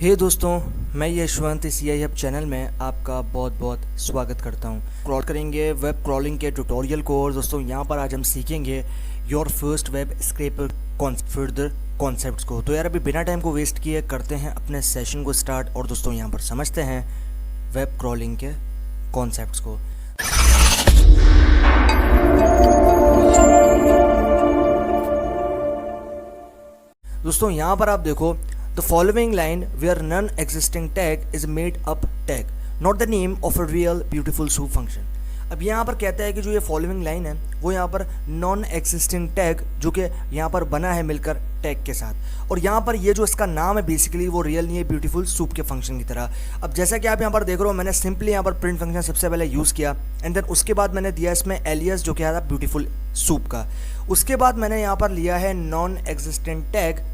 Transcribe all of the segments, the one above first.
हे दोस्तों, मैं यशवंत इस CI हब चैनल में आपका बहुत बहुत स्वागत करता हूँ। क्रॉल करेंगे वेब क्रॉलिंग के ट्यूटोरियल को। और दोस्तों यहाँ पर आज हम सीखेंगे your first web scraper further concepts को। तो यार अभी बिना टाइम को वेस्ट किए करते हैं अपने सेशन को स्टार्ट। और दोस्तों यहाँ पर समझते हैं वेब क्रॉलिंग के कॉन्सेप्ट्स को। दोस्तों यहाँ पर आप देखो, the following line where non-existing tag is made up tag, not the name of a real beautiful soup function। अब यहाँ पर कहता है कि जो ये फॉलोइंग लाइन है वो यहाँ पर नॉन एग्जिस्टिंग टैग जो कि यहाँ पर बना है मिलकर टैग के साथ, और यहाँ पर ये जो इसका नाम है बेसिकली वो रियल नहीं है ब्यूटीफुल सूप के फंक्शन की तरह। अब जैसा कि आप यहाँ पर देख रहे हो, मैंने सिंपली यहाँ पर प्रिंट फंक्शन सबसे पहले यूज़ किया एंड देन उसके बाद मैंने दिया इसमें एलियस जो कि था ब्यूटीफुल सूप का। उसके बाद मैंने यहाँ पर लिया है non existent tag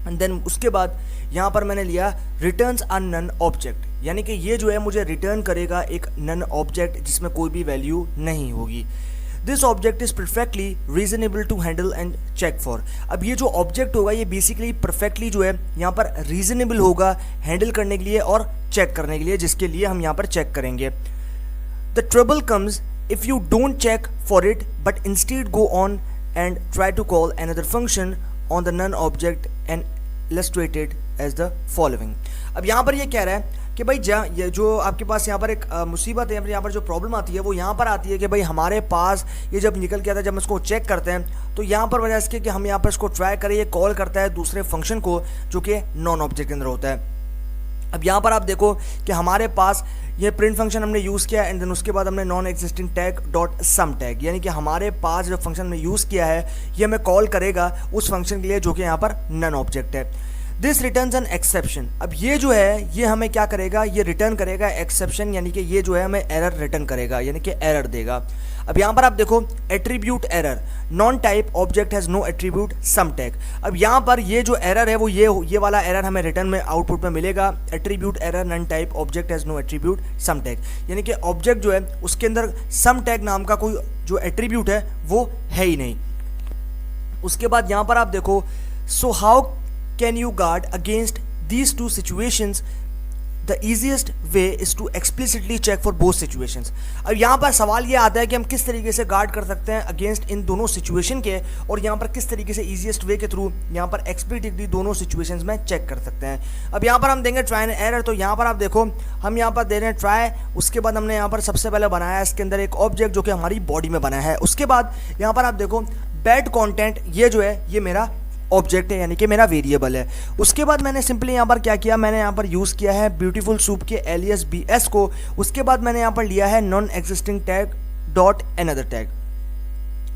and then उसके बाद यहाँ पर मैंने लिया रिटर्न्स अ नन ऑब्जेक्ट, यानी कि ये जो है मुझे रिटर्न करेगा एक नन ऑब्जेक्ट जिसमें कोई भी वैल्यू नहीं होगी। This object is perfectly reasonable to handle and check for. अब ये जो ऑब्जेक्ट होगा ये बेसिकली परफेक्टली जो है यहाँ पर रीजनेबल होगा हैंडल करने के लिए और चेक करने के लिए, जिसके लिए हम यहाँ पर चेक करेंगे। The trouble comes if you don't check for it but instead go on and try to call another function on the none object and illustrated as the following। अब यहाँ पर ये कह रहा है कि भाई ये जो आपके पास यहाँ पर एक मुसीबत है, यहाँ पर जो प्रॉब्लम आती है वो यहाँ पर आती है कि भाई हमारे पास ये जब निकल के आता है, जब हम इसको चेक करते हैं तो यहाँ पर वजह इसके कि हम यहाँ पर इसको ट्राई करें, ये कॉल करता है दूसरे फंक्शन को जो कि नॉन ऑब्जेक्ट के अंदर होता है। अब यहाँ पर आप देखो कि हमारे पास ये प्रिंट फंक्शन हमने यूज़ किया एंड देन उसके बाद हमने नॉन एग्जिस्टिंग टैग डॉट सम टैग, यानी कि हमारे पास जो फंक्शन हमने यूज़ किया है ये हमें कॉल करेगा उस फंक्शन के लिए जो कि यहाँ पर नन ऑब्जेक्ट है। This returns an exception. अब ये जो है ये हमें क्या करेगा, ये रिटर्न करेगा एक्सेप्शन, यानी कि ये जो है हमें एरर रिटर्न करेगा, यानी कि एरर देगा। अब यहाँ पर आप देखो attribute error, none type object has no attribute some tag. अब यहाँ पर ये जो एरर है वो ये वाला एरर हमें रिटर्न में आउटपुट में मिलेगा, attribute error none type object has no attribute some tag, यानी कि ऑब्जेक्ट जो है उसके अंदर सम टैग नाम का कोई जो एट्रीब्यूट है वो है ही नहीं। उसके बाद यहाँ पर आप देखो, so how can you guard against these two situations? The easiest way is to explicitly check for both situations। अब यहाँ पर सवाल ये आता है कि हम किस तरीके से गार्ड कर सकते हैं अगेंस्ट इन दोनों सिचुएशन के, और यहाँ पर किस तरीके से ईजीएस्ट वे के थ्रू यहाँ पर एक्सप्लिसिटली दोनों सिचुएशंस में चेक कर सकते हैं। अब यहाँ पर हम देंगे ट्राई एंड एरर। तो यहाँ पर आप देखो हम यहाँ पर दे रहे हैं ट्राई, उसके बाद हमने यहाँ पर सबसे पहले बनाया है इसके अंदर एक ऑब्जेक्ट जो कि हमारी बॉडी में बना है। उसके बाद यहाँ पर आप देखो बैड कॉन्टेंट, ये जो है ये मेरा ऑब्जेक्ट है, यानी कि मेरा वेरिएबल है। उसके बाद मैंने सिंपली यहाँ पर क्या किया, मैंने यहाँ पर यूज़ किया है ब्यूटीफुल सूप के एलियस BS को। उसके बाद मैंने यहाँ पर लिया है non existing tag dot another tag.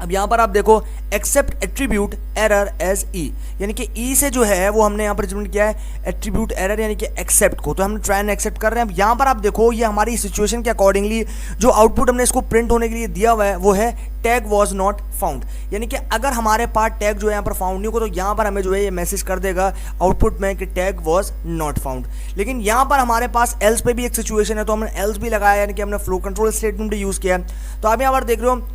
अब यहाँ पर आप देखो एक्सेप्ट एट्रीब्यूट एरर एज ई, यानी कि ई से जो है वो हमने यहाँ पर रिप्रेजेंट किया है एट्रीब्यूट एरर यानी कि एक्सेप्ट को, तो हम ट्राई एंड एक्सेप्ट कर रहे हैं। अब यहाँ पर आप देखो ये हमारी सिचुएशन के अकॉर्डिंगली जो आउटपुट हमने इसको प्रिंट होने के लिए दिया हुआ है वो है टैग वॉज नॉट फाउंड, यानी कि अगर हमारे पास टैग जो है यहाँ पर फाउंड नहीं हो तो यहाँ पर हमें जो है ये मैसेज कर देगा आउटपुट में कि टैग वॉज नॉट फाउंड। लेकिन यहाँ पर हमारे पास एल्स पे भी एक सिचुएशन है तो हमने एल्स भी लगाया, यानी कि हमने फ्लो कंट्रोल स्टेटमेंट भी यूज़ किया है। तो आप यहाँ पर देख रहे हो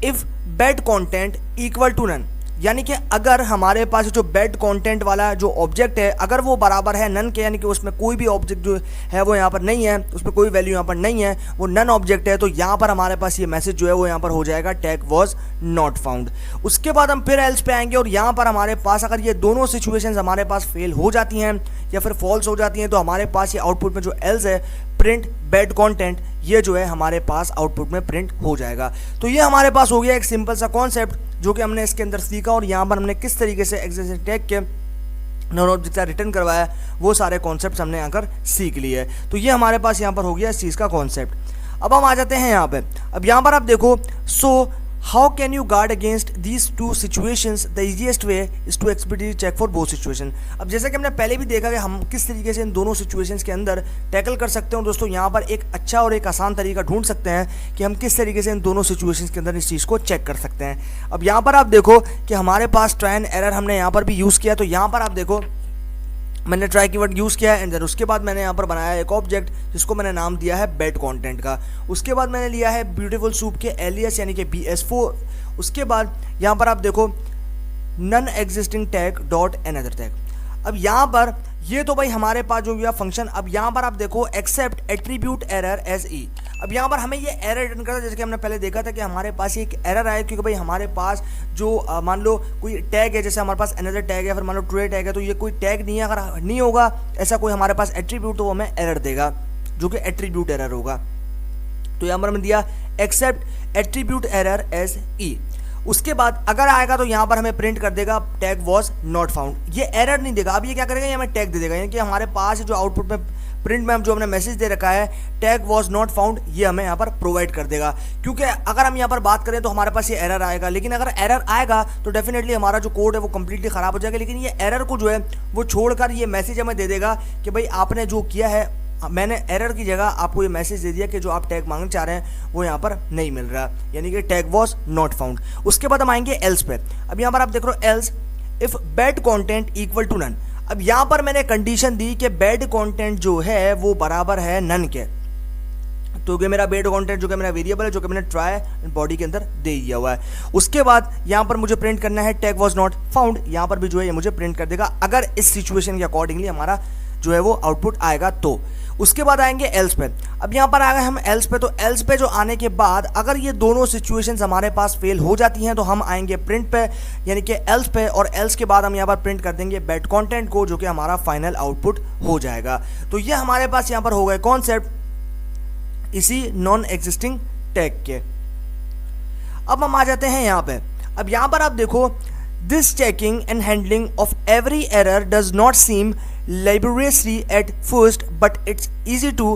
if bad content equal to none, यानी कि अगर हमारे पास जो बैड कंटेंट वाला जो ऑब्जेक्ट है अगर वो बराबर है नन के, यानी कि उसमें कोई भी ऑब्जेक्ट जो है वो यहाँ पर नहीं है, उसमें कोई वैल्यू यहाँ पर नहीं है, वो नन ऑब्जेक्ट है, तो यहाँ पर हमारे पास ये मैसेज जो है वो यहाँ पर हो जाएगा टैग वॉज नॉट फाउंड। उसके बाद हम फिर एल्स पे आएंगे और यहाँ पर हमारे पास अगर ये दोनों सिचुएशंस हमारे पास फेल हो जाती हैं या फिर फॉल्स हो जाती हैं तो हमारे पास ये आउटपुट में जो एल्स है प्रिंट बैड कंटेंट, ये जो है हमारे पास आउटपुट में प्रिंट हो जाएगा। तो ये हमारे पास हो गया एक सिंपल सा कॉन्सेप्ट जो कि हमने इसके अंदर सीखा, और यहाँ पर हमने किस तरीके से एग्जिस्टिंग टैग के नॉन ऑब्जेक्ट का रिटर्न करवाया वो सारे कॉन्सेप्ट हमने यहाँ कर सीख लिए। तो ये हमारे पास यहाँ पर हो गया इस चीज़ का कॉन्सेप्ट। अब हम आ जाते हैं यहाँ पे। अब यहाँ पर आप देखो, so how can you guard against these two situations? The easiest way is to explicitly check for both situation. अब जैसे कि हमने पहले भी देखा कि हम किस तरीके से इन दोनों सिचुएशंस के अंदर टैकल कर सकते हैं। दोस्तों यहाँ पर एक अच्छा और एक आसान तरीका ढूंढ सकते हैं कि हम किस तरीके से इन दोनों सिचुएशंस के अंदर इस चीज़ को चेक कर सकते हैं। अब यहाँ पर आप देखो कि हमारे पास ट्राई एंड एरर हमने यहाँ पर भी यूज़ किया, तो यहाँ पर आप देखो मैंने ट्राई कीवर्ड यूज़ किया है एंड देन उसके बाद मैंने यहाँ पर बनाया एक ऑब्जेक्ट जिसको मैंने नाम दिया है बैड कंटेंट का। उसके बाद मैंने लिया है ब्यूटीफुल सूप के एलियस यानी कि BS4। उसके बाद यहाँ पर आप देखो none existing tag dot another tag. अब यहाँ पर ये तो भाई हमारे पास जो गया फंक्शन। अब यहाँ पर आप देखो एक्सेप्ट एट्रीब्यूट एरर एज ई। अब यहाँ पर हमें ये एरर रिटर्न करता है, जैसे कि हमने पहले देखा था कि हमारे पास एक एरर आया क्योंकि भाई हमारे पास जो मान लो कोई टैग है, जैसे हमारे पास अनदर टैग है, फिर मान लो ट्रू टैग है, तो ये कोई टैग नहीं है, अगर नहीं होगा ऐसा कोई हमारे पास एट्रीब्यूट तो वो हमें एरर देगा जो कि एट्रीब्यूट एरर होगा। तो यहाँ पर हमने दिया एक्सेप्ट एट्रीब्यूट एरर एज ई। उसके बाद अगर आएगा तो यहाँ पर हमें प्रिंट कर देगा टैग वॉज नॉट फाउंड। ये एरर नहीं देगा, अब ये क्या करेगा, ये हमें टैग दे देगा, यानी कि हमारे पास जो आउटपुट में प्रिंट में जो हमने मैसेज दे रखा है टैग वॉज नॉट फाउंड, ये हमें यहाँ पर प्रोवाइड कर देगा। क्योंकि अगर हम यहाँ पर बात करें तो हमारे पास ये एरर आएगा, लेकिन अगर एरर आएगा तो डेफिनेटली हमारा जो कोड है वो कंप्लीटली खराब हो जाएगा। लेकिन ये एरर को जो है वो छोड़कर ये मैसेज हमें दे देगा कि भाई आपने जो किया है, मैंने एरर की जगह आपको ये मैसेज दे दिया कि जो आप टैग मांगना चाह रहे हैं वो यहाँ पर नहीं मिल रहा, यानी कि टैग वॉज नॉट फाउंड। उसके बाद हम आएंगे एल्स पे। अब यहाँ पर आप देख रहे हो else if bad content equal to none. अब यहाँ पर मैंने कंडीशन दी कि बैड कंटेंट जो है वो बराबर है नन के। तो कि मेरा बैड कंटेंट जो कि मेरा वेरिएबल है, जो कि मैंने ट्राई बॉडी के अंदर दे दिया हुआ है। उसके बाद यहाँ पर मुझे प्रिंट करना है टैग वॉज नॉट फाउंड। यहाँ पर भी जो है ये मुझे प्रिंट कर देगा अगर इस सिचुएशन के अकॉर्डिंगली हमारा जो है वो आउटपुट आएगा तो। उसके बाद आएंगे एल्स पे। अब यहाँ पर आ गए हम एल्स पे। तो एल्स पे जो आने के बाद अगर ये दोनों सिचुएशंस हमारे पास फेल हो जाती हैं तो हम आएंगे प्रिंट पे, यानी कि एल्स पे, और एल्स के बाद हम यहाँ पर प्रिंट कर देंगे बैड कंटेंट को, जो कि हमारा फाइनल आउटपुट हो जाएगा। तो ये हमारे पास यहाँ पर हो गए कॉन्सेप्ट इसी नॉन एग्जिस्टिंग टैग के। अब हम आ जाते हैं यहाँ पे। अब यहाँ पर आप देखो this checking and handling of every error does not seem laboriously at first, but it's easy to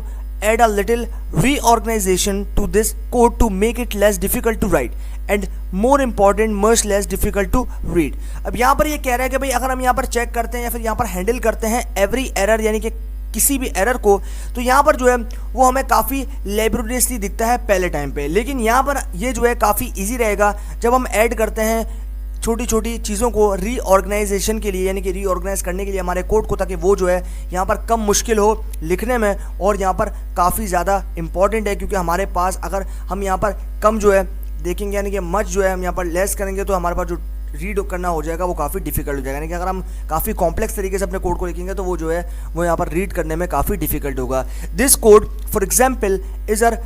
add a little reorganization to this code to make it less difficult to write and more important much less difficult to read। अब यहाँ पर ये कह रहा है कि भाई अगर हम यहाँ पर चेक करते हैं या फिर यहाँ पर हैंडल करते हैं एवरी एरर, यानी कि किसी भी एरर को, तो यहाँ पर जो है वो हमें काफ़ी लेबोरियसली दिखता है पहले टाइम पे, लेकिन यहाँ पर ये जो है काफ़ी ईजी रहेगा जब हम ऐड करते हैं छोटी छोटी चीज़ों को रीऑर्गेनाइजेशन के लिए, यानी कि रीऑर्गेनाइज करने के लिए हमारे कोड को, ताकि वो जो है यहाँ पर कम मुश्किल हो लिखने में और यहाँ पर काफ़ी ज़्यादा इंपॉर्टेंट है। क्योंकि हमारे पास अगर हम यहाँ पर कम जो है देखेंगे, यानी कि मच जो है हम यहाँ पर लेस करेंगे, तो हमारे पास जो रीड करना हो जाएगा वो काफ़ी डिफिकल्ट हो जाएगा। यानी कि अगर हम काफ़ी कॉम्प्लेक्स तरीके से अपने कोड को लिखेंगे तो वो जो है वो यहाँ पर रीड करने में काफ़ी डिफिकल्ट होगा। This code for example is uh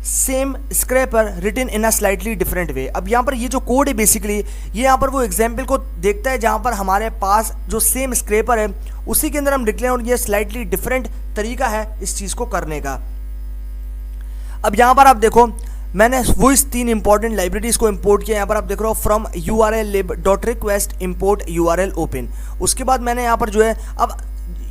same scraper written in a slightly different way. अब यहाँ पर ये जो कोड है बेसिकली ये यहाँ पर वो एग्जाम्पल को देखता है जहाँ पर हमारे पास जो सेम स्क्रैपर है उसी के अंदर हम लिख लें, और ये स्लाइटली डिफरेंट तरीका है इस चीज़ को करने का। अब यहाँ पर आप देखो मैंने वो इस 3 इंपॉर्टेंट लाइब्रेरीज को इंपोर्ट किया। यहाँ पर आप देख रहे हो from url_lib.request import url open। उसके बाद मैंने यहाँ पर जो है अब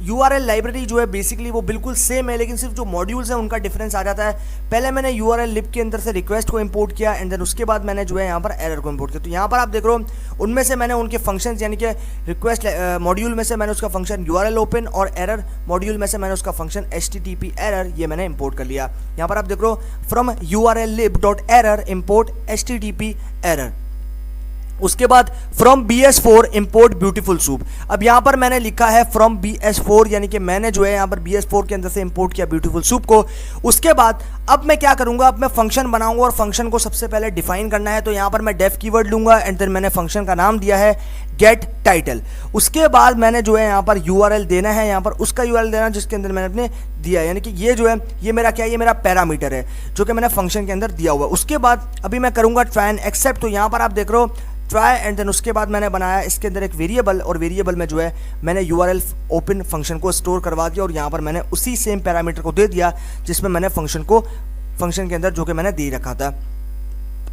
URL लाइब्रेरी जो है बेसिकली वो बिल्कुल सेम है, लेकिन सिर्फ जो मॉड्यूल्स हैं उनका डिफरेंस आ जाता है। पहले मैंने URL lib के अंदर से रिक्वेस्ट को इंपोर्ट किया एंड देन उसके बाद मैंने जो है यहाँ पर एरर को इंपोर्ट किया। तो यहाँ पर आप देख रहे हो उनमें से मैंने उनके फंक्शंस, यानी कि रिक्वेस्ट मॉड्यूल में से मैंने उसका फंक्शन URL ओपन और एरर मॉड्यूल में से मैंने उसका फंक्शन HTTP एरर ये मैंने इंपोर्ट कर लिया। यहाँ पर आप देख रहे हो from url_lib.error import HTTP error. उसके बाद from BS4 import beautiful soup. अब यहाँ पर मैंने लिखा है फ्रॉम BS4, यानी कि मैंने जो है यहाँ पर BS4 के अंदर से इंपोर्ट किया ब्यूटीफुल सूप को। उसके बाद अब मैं क्या करूँगा, अब मैं फंक्शन बनाऊंगा और फंक्शन को सबसे पहले डिफाइन करना है। तो यहाँ पर मैं डेफ कीवर्ड लूँगा एंड देन मैंने फंक्शन का नाम दिया है गेट टाइटल। उसके बाद मैंने जो है यहाँ पर URL देना है, यहाँ पर उसका URL देना जिसके अंदर मैंने अपने दिया, यानी कि ये जो है ये मेरा क्या है, ये मेरा पैरामीटर है जो कि मैंने फंक्शन के अंदर दिया हुआ है। उसके बाद अभी मैं करूँगा ट्राई एंड एक्सेप्ट। तो यहाँ पर आप देख रहे हो ट्राई एंड देन उसके बाद मैंने बनाया इसके अंदर एक वेरिएबल, और वेरिएबल में जो है मैंने URL ओपन फंक्शन को स्टोर करवा दिया और यहाँ पर मैंने उसी सेम पैरामीटर को दे दिया जिसमें मैंने फंक्शन के अंदर जो कि मैंने दे रखा था।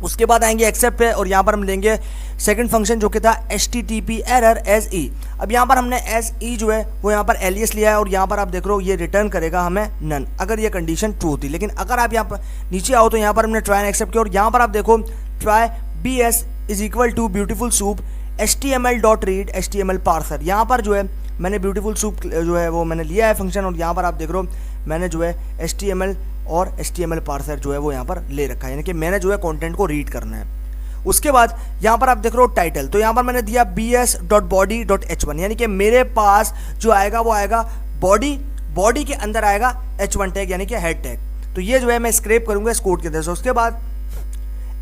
उसके बाद आएंगे एक्सेप्ट पे और यहाँ पर हम लेंगे सेकंड फंक्शन जो कि था HTTP एरर एज ई। अब यहाँ पर हमने एज ई जो है वो यहाँ पर एलियस लिया है और यहाँ पर आप देख रहे हो ये रिटर्न करेगा हमें नन अगर ये कंडीशन ट्रू थी। लेकिन अगर आप यहाँ पर नीचे आओ तो यहाँ पर हमने ट्राई एंड एक्सेप्ट किया और यहाँ पर आप देखो try BS is equal to beautiful soup HTML.read HTML parser. यहाँ पर जो है मैंने ब्यूटीफुल सूप जो है वो मैंने लिया है फंक्शन, और यहाँ पर आप देख रहे हो मैंने जो है HTML और HTML पार्सर जो है वो यहाँ पर ले रखा है, यानी कि मैंने जो है कंटेंट को रीड करना है। उसके बाद यहाँ पर आप देख रहे हो टाइटल, तो यहाँ पर मैंने दिया bs.body.h1, यानी कि मेरे पास जो आएगा वो आएगा बॉडी के अंदर आएगा h1 टैग, यानी कि हेड टैग। तो ये जो है मैं स्क्रैप करूँगा इस कोड के अंदर से। उसके बाद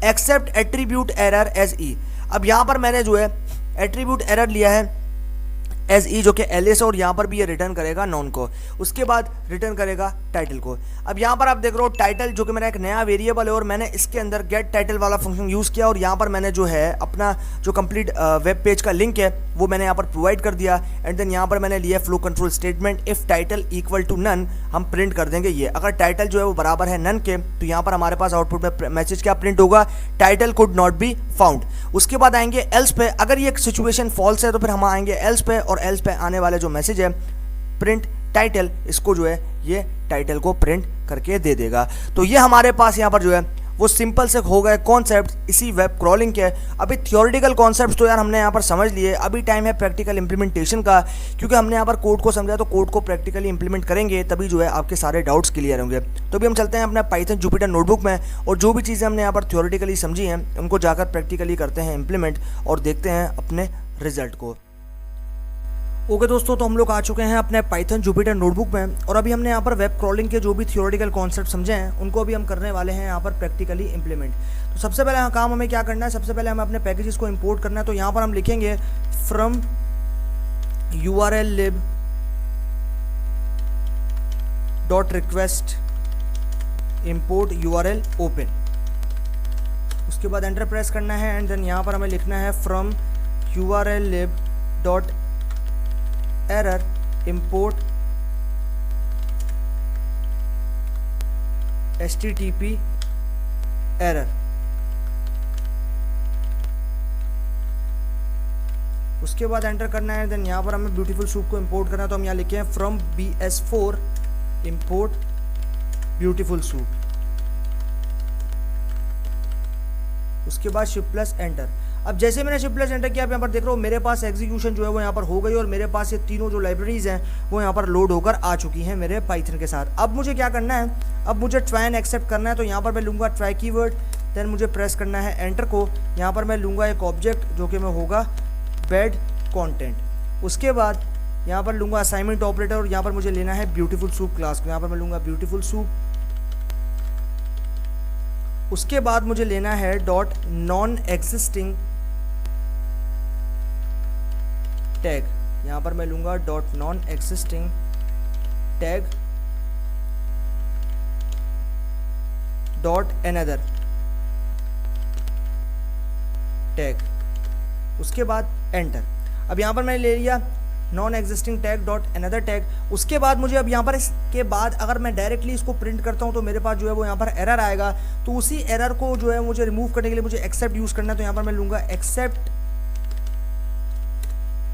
एक्सेप्ट एट्रीब्यूट एरर एज ई। अब यहाँ पर मैंने जो है एट्रीब्यूट एरर लिया है एज ई जो कि एलिस, और यहाँ पर भी ये रिटर्न करेगा नॉन को, उसके बाद रिटर्न करेगा टाइटल को। अब यहाँ पर आप देख रहे हो टाइटल जो कि मेरा एक नया वेरिएबल है और मैंने इसके अंदर गेट टाइटल वाला फंक्शन यूज़ किया और यहाँ पर मैंने जो है अपना जो कंप्लीट वेब पेज का लिंक है वो मैंने यहाँ पर प्रोवाइड कर दिया। एंड देन यहाँ पर मैंने लिया flow control statement, if title equal to none हम प्रिंट कर देंगे ये। अगर टाइटल जो है वो बराबर है नन के तो यहाँ पर हमारे पास आउटपुट में मैसेज क्या प्रिंट होगा, title could not be found. उसके बाद आएंगे एल्स पे, अगर ये सिचुएशन फॉल्स है तो फिर हम आएंगे एल्स पे, और एल्स पे आने वाले जो मैसेज है प्रिंट टाइटल, इसको जो है ये टाइटल को प्रिंट करके दे देगा। तो ये हमारे पास यहाँ पर जो है वो सिंपल से हो गए कॉन्सेप्ट इसी वेब क्रॉलिंग के। अभी थियोरेटिकल कॉन्सेप्ट्स तो यार हमने यहाँ पर समझ लिए, अभी टाइम है प्रैक्टिकल इंप्लीमेंटेशन का, क्योंकि हमने यहाँ पर कोड को समझा तो कोड को प्रैक्टिकली इंप्लीमेंट करेंगे तभी जो है आपके सारे डाउट्स क्लियर होंगे। तो अभी हम चलते हैं अपना पाइथन जुपिटर नोटबुक में और जो भी चीज़ें हमने यहाँ पर थियोरेटिकली समझी हैं उनको जाकर प्रैक्टिकली करते हैं इंप्लीमेंट और देखते हैं अपने रिजल्ट को। ओके दोस्तों, तो हम लोग आ चुके हैं अपने पाइथन जुपिटर नोटबुक में और अभी हमने यहाँ पर वेब क्रॉलिंग के जो भी थियोरेटिकल कॉन्सेप्ट समझे हैं उनको अभी हम करने वाले हैं यहाँ पर प्रैक्टिकली इंप्लीमेंट। तो सबसे पहले काम हमें क्या करना है, सबसे पहले हमें अपने पैकेजेस को इंपोर्ट करना है। तो यहाँ पर हम लिखेंगे from url lib dot request import url open, उसके बाद एंटर प्रेस करना है एंड देन यहाँ पर हमें लिखना है from url lib dot error import http error. उसके बाद एंटर करना है, देन यहाँ पर हमें ब्यूटीफुल सूप को इंपोर्ट करना है। तो हम यहाँ लिखे हैं from bs4 import beautiful soup, उसके बाद शिफ्ट प्लस एंटर। अब जैसे मैंने शिफ्ट प्लस एंटर किया, आप यहाँ पर देख रहे हो मेरे पास एग्जीक्यूशन जो है वो यहाँ पर हो गई और मेरे पास ये तीनों जो लाइब्रेरीज हैं वो यहाँ पर लोड होकर आ चुकी हैं मेरे पाइथन के साथ। अब मुझे क्या करना है, अब मुझे ट्राई एंड एक्सेप्ट करना है। तो यहाँ पर मैं लूँगा ट्राई कीवर्ड, देन मुझे प्रेस करना है एंटर को। यहाँ पर मैं लूँगा एक ऑब्जेक्ट जो कि मैं होगा बेड कंटेंट। उसके बाद यहाँ पर लूँगा असाइनमेंट ऑपरेटर और यहाँ पर मुझे लेना है ब्यूटीफुल सूप क्लास को। यहाँ पर मैं लूँगा ब्यूटीफुल सूप। उसके बाद मुझे लेना है डॉट नॉन एग्जिस्टिंग टैग, यहाँ पर मैं लूँगा dot non existing tag dot another tag, उसके बाद एंटर। अब यहाँ पर मैंने ले लिया non existing tag dot another tag. उसके बाद मुझे अब यहाँ पर इसके बाद अगर मैं डायरेक्टली इसको प्रिंट करता हूँ तो मेरे पास जो है वो यहाँ पर एरर आएगा। तो उसी एरर को जो है मुझे रिमूव करने के लिए मुझे एक्सेप्ट यूज़ करना है। तो यहाँ पर मैं लूँगा एक्सेप्ट,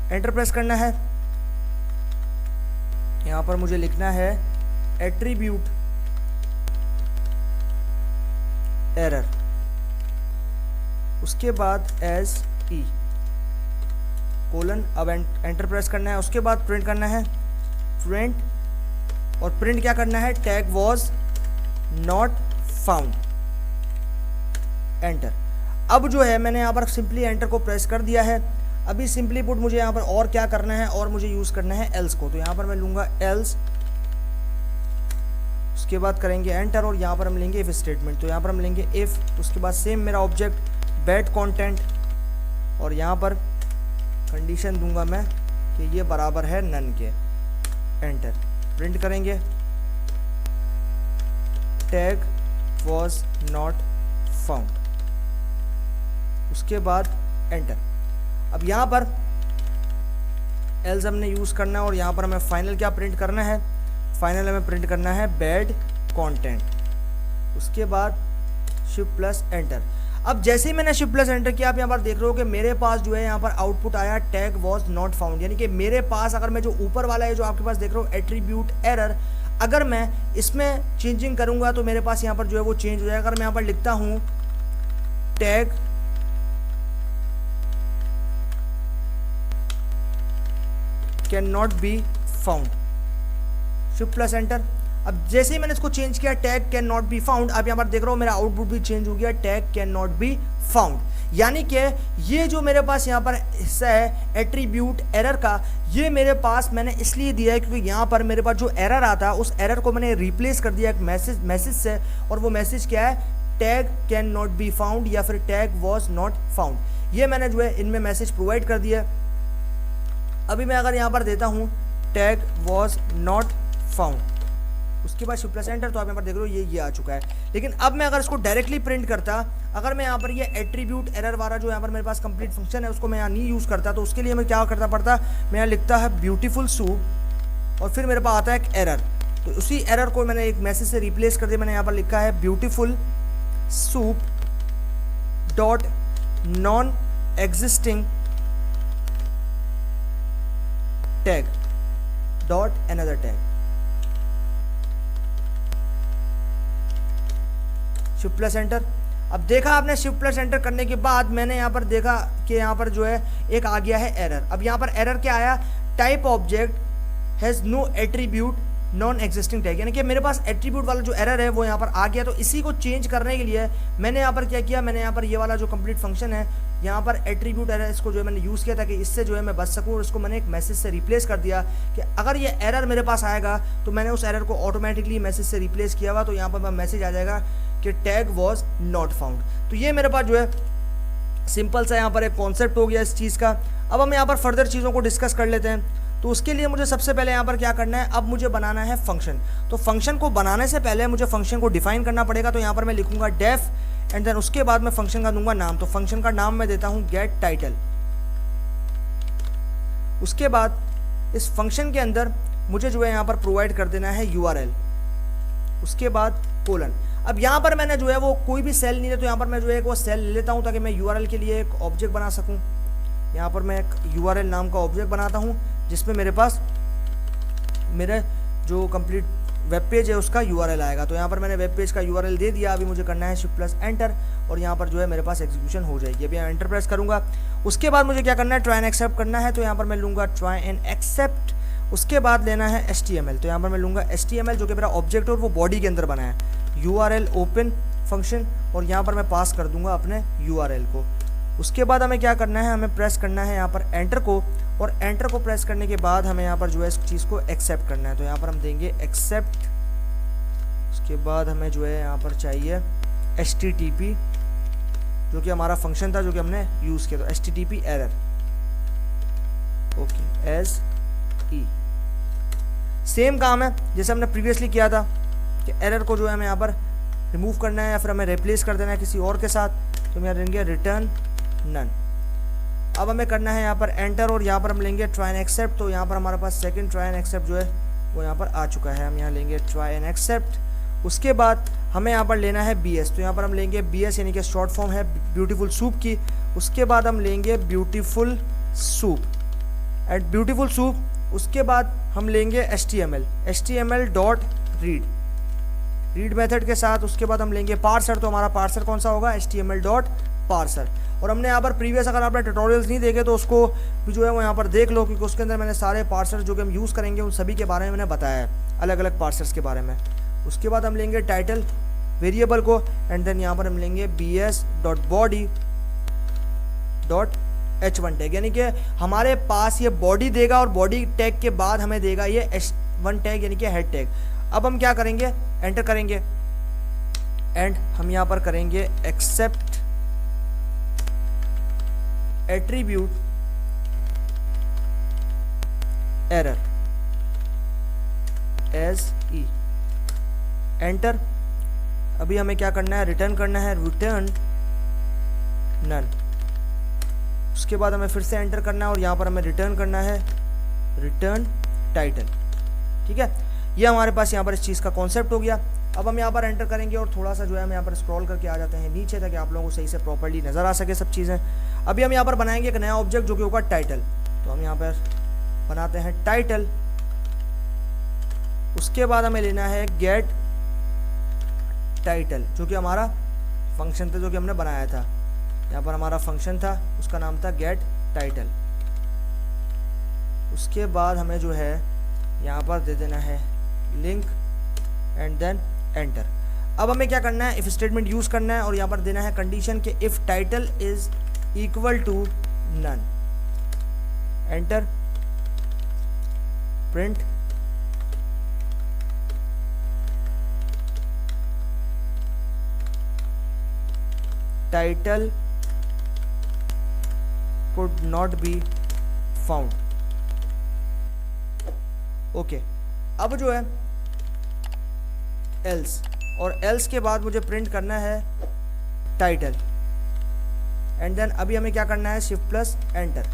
एंटर प्रेस करना है। यहाँ पर मुझे लिखना है एट्रीब्यूट एरर, उसके बाद एज ई कोलन। अब एंटर प्रेस करना है। उसके बाद प्रिंट करना है प्रिंट, और प्रिंट क्या करना है, tag was not found, enter. अब जो है मैंने यहाँ पर सिंपली एंटर को प्रेस कर दिया है। अभी सिंपली पुट मुझे यहाँ पर और क्या करना है, और मुझे यूज़ करना है एल्स को। तो यहाँ पर मैं लूँगा एल्स, उसके बाद करेंगे एंटर और यहाँ पर हम लेंगे इफ स्टेटमेंट। तो यहाँ पर हम लेंगे इफ, उसके बाद सेम मेरा ऑब्जेक्ट बेड कंटेंट और यहाँ पर कंडीशन दूंगा मैं कि ये बराबर है नन के, एंटर। प्रिंट करेंगे टैग वॉज नॉट फाउंड, उसके बाद एंटर। अब यहाँ पर एल्स हमने यूज़ करना है और यहाँ पर हमें फाइनल क्या प्रिंट करना है, फाइनल हमें प्रिंट करना है बेड कंटेंट, उसके बाद शिफ्ट प्लस एंटर। अब जैसे ही मैंने शिफ्ट प्लस एंटर किया, आप यहाँ पर देख रहे हो कि मेरे पास जो है यहाँ पर आउटपुट आया टैग वॉज नॉट फाउंड, यानी कि मेरे पास अगर मैं जो ऊपर वाला है जो आपके पास देख रहे हो एट्रीब्यूट एरर, अगर मैं इसमें चेंजिंग करूँगा तो मेरे पास यहाँ पर जो है वो चेंज हो जाएगा। अगर मैं यहाँ पर लिखता हूँ tag can not be found, shift plus enter. अब जैसे ही मैंने इसको चेंज किया tag can not be found, आप यहाँ पर देख रहे हो मेरा आउटपुट भी चेंज हो गया tag can not be found. यानी कि ये जो मेरे पास यहाँ पर हिस्सा है एट्रीब्यूट एरर का, ये मेरे पास मैंने इसलिए दिया है क्योंकि यहाँ पर मेरे पास जो एरर आता उस एरर को मैंने रिप्लेस कर दिया एक मैसेज से, और वो मैसेज क्या है, tag can not be found या फिर टैग वॉज नॉट फाउंड। ये मैंने जो है इनमें मैसेज प्रोवाइड कर दिया। अभी मैं अगर यहाँ पर देता हूँ टैग वॉज नॉट फाउंड, उसके बाद शिफ्ट प्लस एंटर, तो आप यहाँ पर देख रहे हो ये आ चुका है। लेकिन अब मैं अगर इसको डायरेक्टली प्रिंट करता, अगर मैं यहाँ पर ये एट्रीब्यूट एरर वाला जो यहाँ पर मेरे पास कंप्लीट फंक्शन है उसको मैं यहाँ नहीं यूज़ करता, तो उसके लिए मैं क्या करना पड़ता, मैं यहाँ लिखता है ब्यूटीफुल सूप और फिर मेरे पास आता है एक एरर, तो उसी एरर को मैंने एक मैसेज से रिप्लेस कर दिया। मैंने यहाँ पर लिखा है beautiful soup dot non existing tag dot another tag, shift plus enter. अब देखा आपने शिफ्ट प्लस एंटर करने के बाद मैंने यहाँ पर देखा कि यहाँ पर जो है एक आ गया है एरर। अब यहाँ पर एरर क्या आया, type object has no attribute non existing tag, यानी कि मेरे पास एट्रीब्यूट वाला जो एरर है वो यहाँ पर आ गया। तो इसी को चेंज करने के लिए मैंने यहाँ पर क्या किया, मैंने यहाँ पर ये वाला जो कंप्लीट फंक्शन है यहाँ पर एट्रीब्यूट एरर, इसको जो है मैंने यूज़ किया था कि इससे जो है मैं बच सकूँ, और इसको मैंने एक मैसेज से रिप्लेस कर दिया कि अगर ये एरर मेरे पास आएगा तो मैंने उस एरर को ऑटोमेटिकली मैसेज से रिप्लेस किया हुआ, तो यहाँ पर मैसेज आ जाएगा कि टैग वॉज नॉट फाउंड। तो ये मेरे पास जो है सिंपल सा यहाँ पर एक कॉन्सेप्ट हो गया इस चीज़ का। अब हम यहाँ पर फर्दर चीज़ों को डिस्कस कर लेते हैं। तो उसके लिए मुझे सबसे पहले यहाँ पर क्या करना है, अब मुझे बनाना है फंक्शन। तो फंक्शन को बनाने से पहले मुझे फंक्शन को डिफाइन करना पड़ेगा। तो यहाँ पर मैं लिखूंगा डेफ एंड देन उसके बाद मैं फंक्शन का दूंगा नाम। तो फंक्शन का नाम मैं देता हूँ गेट टाइटल। उसके बाद इस फंक्शन के अंदर मुझे जो है यहाँ पर प्रोवाइड कर देना है यूआरएल, उसके बाद कोलन। अब यहाँ पर मैंने जो है वो कोई भी सेल नहीं है, तो यहाँ पर मैं जो है वो सेल ले लेता हूँ ताकि मैं यूआरएल के लिए एक ऑब्जेक्ट बना सकूँ। यहाँ पर मैं एक यूआरएल नाम का ऑब्जेक्ट बनाता हूँ जिसमें मेरे पास मेरे जो कंप्लीट वेब पेज है उसका यूआरएल आएगा। तो यहाँ पर मैंने वेब पेज का यूआरएल दे दिया। अभी मुझे करना है शिफ्ट प्लस एंटर और यहाँ पर जो है मेरे पास एग्जीक्यूशन हो जाएगी। अभी मैं एंटर प्रेस करूँगा। उसके बाद मुझे क्या करना है, ट्राई एंड एक्सेप्ट करना है। तो यहाँ पर मैं लूँगा ट्राई एंड एक्सेप्ट। उसके बाद लेना है HTML। तो यहाँ पर मैं लूँगा HTML जो कि मेरा ऑब्जेक्ट है और वो बॉडी के अंदर बना है। URL ओपन फंक्शन और यहाँ पर मैं पास कर दूंगा अपने URL को। उसके बाद हमें क्या करना है, हमें प्रेस करना है यहाँ पर एंटर को, और एंटर को प्रेस करने के बाद हमें यहाँ पर जो है इस चीज़ को एक्सेप्ट करना है। तो यहाँ पर हम देंगे एक्सेप्ट। उसके बाद हमें जो है यहाँ पर चाहिए HTTP जो कि हमारा फंक्शन था जो कि हमने यूज़ किया। तो HTTP एरर ओके एज ई, सेम काम है जैसे हमने प्रीवियसली किया था कि एरर को जो है हमें यहाँ पर रिमूव करना है या फिर हमें रिप्लेस कर देना है किसी और के साथ। तो हम यहाँ लेंगे रिटर्न नन। अब हमें करना है यहाँ पर एंटर और यहाँ पर हम लेंगे ट्राई एंड एक्सेप्ट। तो यहाँ पर हमारे पास सेकंड ट्राई एंड एक्सेप्ट जो है वो यहाँ पर आ चुका है। हम यहाँ लेंगे ट्राई एंड एक्सेप्ट। उसके बाद हमें यहाँ पर लेना है BS। तो यहाँ पर हम लेंगे BS यानी कि शॉर्ट फॉर्म है ब्यूटीफुल सूप की। उसके बाद हम लेंगे beautiful soup at beautiful soup. उसके बाद हम लेंगे HTML डॉट रीड मेथड के साथ। उसके बाद हम लेंगे पार्सर। तो हमारा पार्सर कौन सा होगा, HTML डॉट पार्सर। और हमने यहाँ पर प्रीवियस अगर आपने ट्यूटोरियल्स नहीं देखे तो उसको भी जो है वो यहाँ पर देख लो, क्योंकि उसके अंदर मैंने सारे पार्सर जो कि हम यूज़ करेंगे उन सभी के बारे में मैंने बताया है, अलग अलग पार्सर्स के बारे में। उसके बाद हम लेंगे टाइटल वेरिएबल को एंड देन यहाँ पर हम लेंगे BS dot body dot H1 tag, यानी कि हमारे पास ये बॉडी देगा और बॉडी टैग के बाद हमें देगा ये H1 टैग यानी कि हेड टैग। अब हम क्या करेंगे, एंटर करेंगे एंड हम यहाँ पर करेंगे एक्सेप्ट एट्रीब्यूट एरर एज ई, एंटर। अभी हमें क्या करना है, रिटर्न करना है रिटर्न नन। उसके बाद हमें फिर से एंटर करना है और यहाँ पर हमें रिटर्न करना है रिटर्न टाइटल। ठीक है, ये हमारे पास यहाँ पर इस चीज़ का कॉन्सेप्ट हो गया। अब हम यहाँ पर एंटर करेंगे और थोड़ा सा जो है हम यहाँ पर स्क्रॉल करके आ जाते हैं नीचे ताकि आप लोगों को सही से प्रॉपर्ली नज़र आ सके सब चीज़ें। अभी हम यहाँ पर बनाएंगे एक नया ऑब्जेक्ट जो कि होगा टाइटल। तो हम यहाँ पर बनाते हैं टाइटल। उसके बाद हमें लेना है गेट टाइटल जो कि हमारा फंक्शन था जो कि हमने बनाया था। यहाँ पर हमारा फंक्शन था उसका नाम था गेट टाइटल। उसके बाद हमें जो है यहाँ पर दे देना है लिंक एंड देन एंटर। अब हमें क्या करना है, इफ स्टेटमेंट यूज करना है और यहाँ पर देना है कंडीशन के if title is equal to none, enter, print title could not be found। Okay, अब जो है एल्स, और एल्स के बाद मुझे प्रिंट करना है टाइटल, एंड देन अभी हमें क्या करना है, शिफ्ट प्लस एंटर।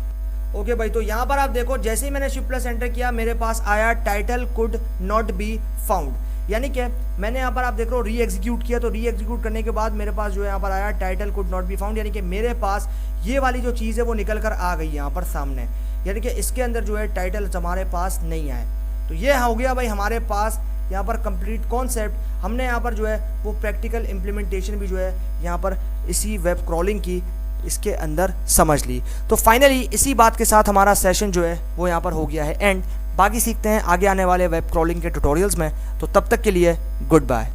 ओके भाई, तो यहाँ पर आप देखो जैसे ही मैंने शिफ्ट प्लस एंटर किया मेरे पास आया title could not be found, यानी कि मैंने यहाँ पर आप देख रहे हो री एग्जीक्यूट किया, तो री एग्जीक्यूट करने के बाद मेरे पास जो है यहाँ पर आया title could not be found, यानी कि मेरे पास ये वाली जो चीज़ है वो निकल कर आ गई यहाँ पर सामने, यानी कि इसके अंदर जो है टाइटल हमारे पास नहीं आए। तो ये हो गया भाई हमारे पास यहाँ पर कंप्लीट कॉन्सेप्ट। हमने यहाँ पर जो है वो प्रैक्टिकल इम्प्लीमेंटेशन भी जो है यहाँ पर इसी वेब क्रॉलिंग की इसके अंदर समझ ली। तो फाइनली इसी बात के साथ हमारा सेशन जो है वो यहाँ पर हो गया है एंड। बाकी सीखते हैं आगे आने वाले वेब क्रॉलिंग के ट्यूटोरियल्स में, तो तब तक के लिए गुड बाय।